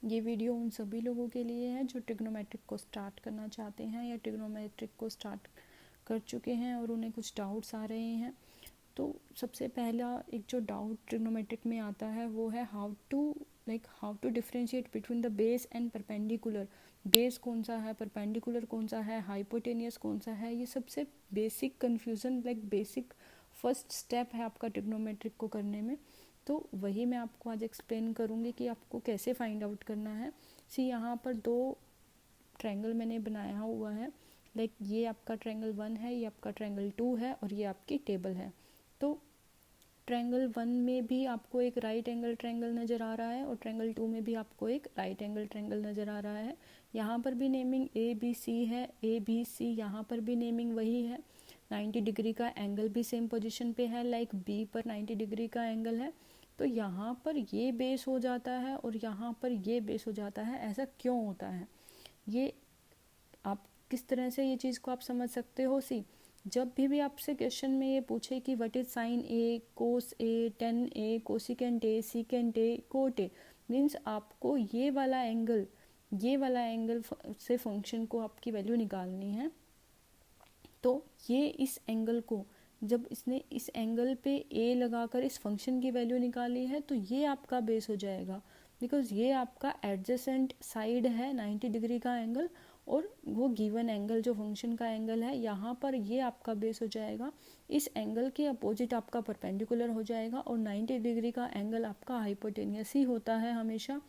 ये वीडियो उन सभी लोगों के लिए है जो ट्रिग्नोमेट्रिक को स्टार्ट करना चाहते हैं या ट्रिग्नोमेट्रिक को स्टार्ट कर चुके हैं और उन्हें कुछ डाउट्स आ रहे हैं। तो सबसे पहला एक जो डाउट ट्रिग्नोमेट्रिक में आता है वो है how to differentiate between the base and perpendicular. Base कौन सा है, परपेंडिकुलर कौन सा है, हाइपोटेनियस कौन सा है। ये सबसे basic confusion, basic first step है आपका ट्रिग्नोमेट्रिक को करने में। तो वही मैं आपको आज एक्सप्लेन करूँगी कि आपको कैसे फाइंड आउट करना है। यहाँ पर दो ट्रायंगल मैंने बनाया हुआ है। ये आपका ट्रायंगल 1 है, ये आपका ट्रायंगल 2 है और ये आपकी टेबल है। तो ट्रायंगल 1 में भी आपको एक राइट एंगल ट्रायंगल नज़र आ रहा है और ट्रायंगल 2 में भी आपको एक राइट एंगल ट्रायंगल नज़र आ रहा है। यहाँ पर भी नेमिंग ABC है, ABC। यहाँ पर भी नेमिंग वही है। 90 डिग्री का एंगल भी सेम पोजीशन पे है, B पर 90 डिग्री का एंगल है। तो यहाँ पर ये बेस हो जाता है और यहाँ पर ये बेस हो जाता है। ऐसा क्यों होता है, ये आप किस तरह से ये चीज़ को आप समझ सकते हो। जब भी आपसे क्वेश्चन में ये पूछे कि what is sine A, cos A, tan A, cosecant A, secant A, cot A, means आपको ये वाला एंगल से फंक्शन को आपकी वैल्यू निकालनी है। तो ये इस एंगल को, जब इसने इस एंगल पे ए लगाकर इस फंक्शन की वैल्यू निकाली है तो ये आपका बेस हो जाएगा, बिकॉज ये आपका एडजेसेंट साइड है 90 डिग्री का एंगल और वो गिवन एंगल जो फंक्शन का एंगल है यहाँ पर ये आपका बेस हो जाएगा। इस एंगल के अपोजिट आपका परपेंडिकुलर हो जाएगा और 90 डिग्री का एंगल आपका हाइपोटेनियस ही होता है हमेशा।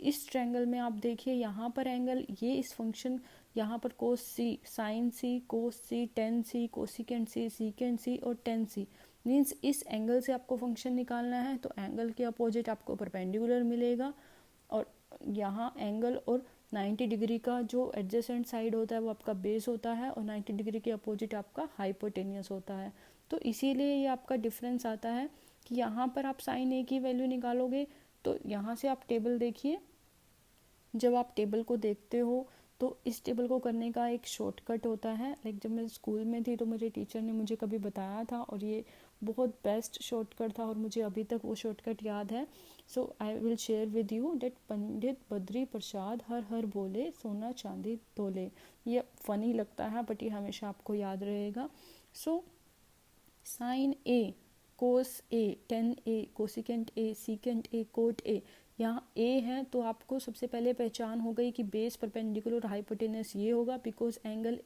इस ट्रायंगल में आप देखिए यहाँ पर एंगल, ये इस फंक्शन यहाँ पर कोस सी, साइन सी, कोस सी, टेन सी, कोसिकेंट सी, सीकेंट सी और टेन सी, मीन्स इस एंगल से आपको फंक्शन निकालना है। तो एंगल के अपोजिट आपको परपेंडिकुलर मिलेगा और यहाँ एंगल और 90 डिग्री का जो एडजेसेंट साइड होता है वो आपका बेस होता है और 90 डिग्री के अपोजिट आपका हाइपोटेनियस होता है। तो इसीलिए ये आपका डिफरेंस आता है कि यहाँ पर आप साइन ए की वैल्यू निकालोगे तो यहाँ से आप टेबल देखिए। जब आप टेबल को देखते हो तो इस टेबल को करने का एक शॉर्टकट होता है। जब मैं स्कूल में थी तो मेरे टीचर ने मुझे कभी बताया था और ये बहुत बेस्ट शॉर्टकट था और मुझे अभी तक वो शॉर्टकट याद है। I will share with you that Pandit Badri Prasad हर हर बोले सोना चांदी तोले। ये फनी लगता है बट ये हमेशा आपको याद रहेगा। Sine A, cos A, tan A, cosecant A, secant A, cot A. यहाँ ए है तो आपको सबसे पहले पहचान हो गई कि बेस परपेंडिकुलर हाइपोटेनस ये होगा, बिकॉज एंगल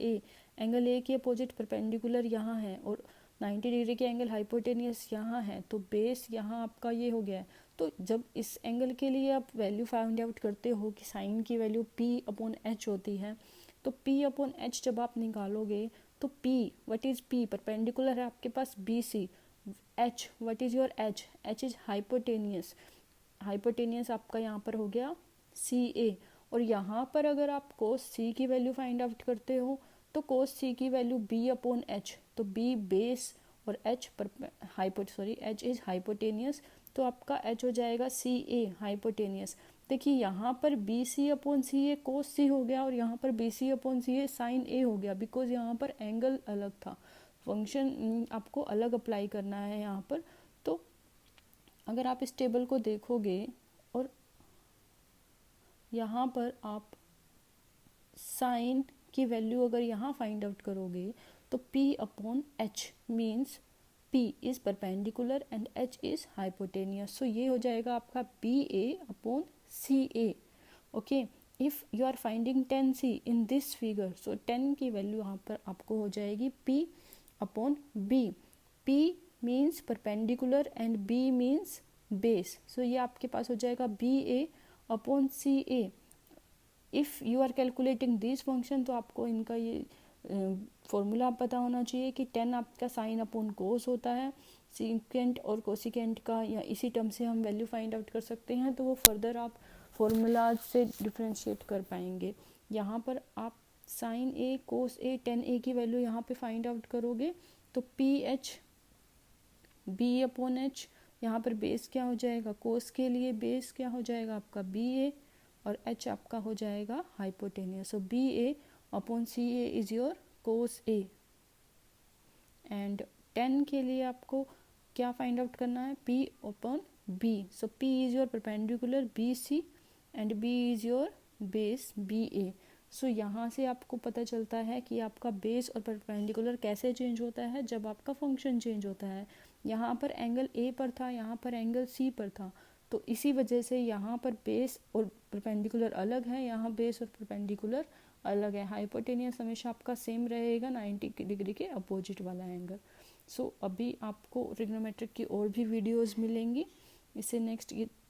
ए के अपोजिट परपेंडिकुलर यहाँ है और 90 डिग्री के एंगल हाइपोटेनियस यहाँ है। तो बेस यहाँ आपका ये हो गया है। तो जब इस एंगल के लिए आप वैल्यू फाइंड आउट करते हो कि साइन की वैल्यू P/H होती है, तो P/H जब आप निकालोगे तो P, what is P, perpendicular है आपके पास BC। H, what is your H is hypotenuse आपका यहाँ पर हो गया CA। और यहाँ पर अगर आप cos C की वैल्यू फाइंड आउट करते हो तो cos C की वैल्यू B/H, तो B बेस और H इज हाइपोटेनियस, तो आपका H हो जाएगा CA हाइपोटेनियस। देखिए यहाँ पर BC/CA cos C हो गया और यहाँ पर BC/CA sin A हो गया, बिकॉज यहाँ पर एंगल अलग था, फंक्शन आपको अलग अप्लाई करना है यहाँ पर। तो अगर आप इस टेबल को देखोगे और यहाँ पर आप साइन की वैल्यू अगर यहाँ फाइंड आउट करोगे तो P/H means P is perpendicular and H is hypotenuse. ये हो जाएगा आपका BA/CA। Okay, if you are finding 10C in this figure, 10 की वैल्यू यहाँ पर आपको हो जाएगी P/B। P means perpendicular and B means base. ये आपके पास हो जाएगा BA/CA। If you are calculating this function तो आपको इनका ये फॉर्मूला पता होना चाहिए कि 10 आपका sin/cos होता है। सीकेंट और कोसिकेंट का या इसी टर्म से हम वैल्यू फाइंड आउट कर सकते हैं, तो वो फर्दर आप फॉर्मूला से डिफ्रेंशिएट कर पाएंगे। यहाँ पर आप sign A, cos A, tan ए की वैल्यू यहाँ पे फाइंड आउट करोगे तो PH B/H, यहाँ पर बेस क्या हो जाएगा, कोस के लिए बेस क्या हो जाएगा आपका BA और H आपका हो जाएगा hypotenuse. BA/CA is your cos A। And 10 के लिए आपको क्या फाइंड आउट करना है, P/B। P is your perpendicular BC and B is your base B A. So यहाँ से आपको पता चलता है कि आपका बेस और परपेंडिकुलर कैसे चेंज होता है, जब आपका फंक्शन चेंज होता है। यहाँ पर एंगल ए पर था, यहाँ पर एंगल सी पर था, तो इसी वजह से यहाँ पर बेस और परपेंडिकुलर अलग है, यहाँ बेस और परपेंडिकुलर अलग है। हाइपोटेनियस हमेशा आपका सेम रहेगा 90 डिग्री के अपोजिट वाला एंगल। सो अभी आपको ट्रिग्नोमेट्रिक की और भी वीडियोस मिलेंगी। इससे नेक्स्ट ये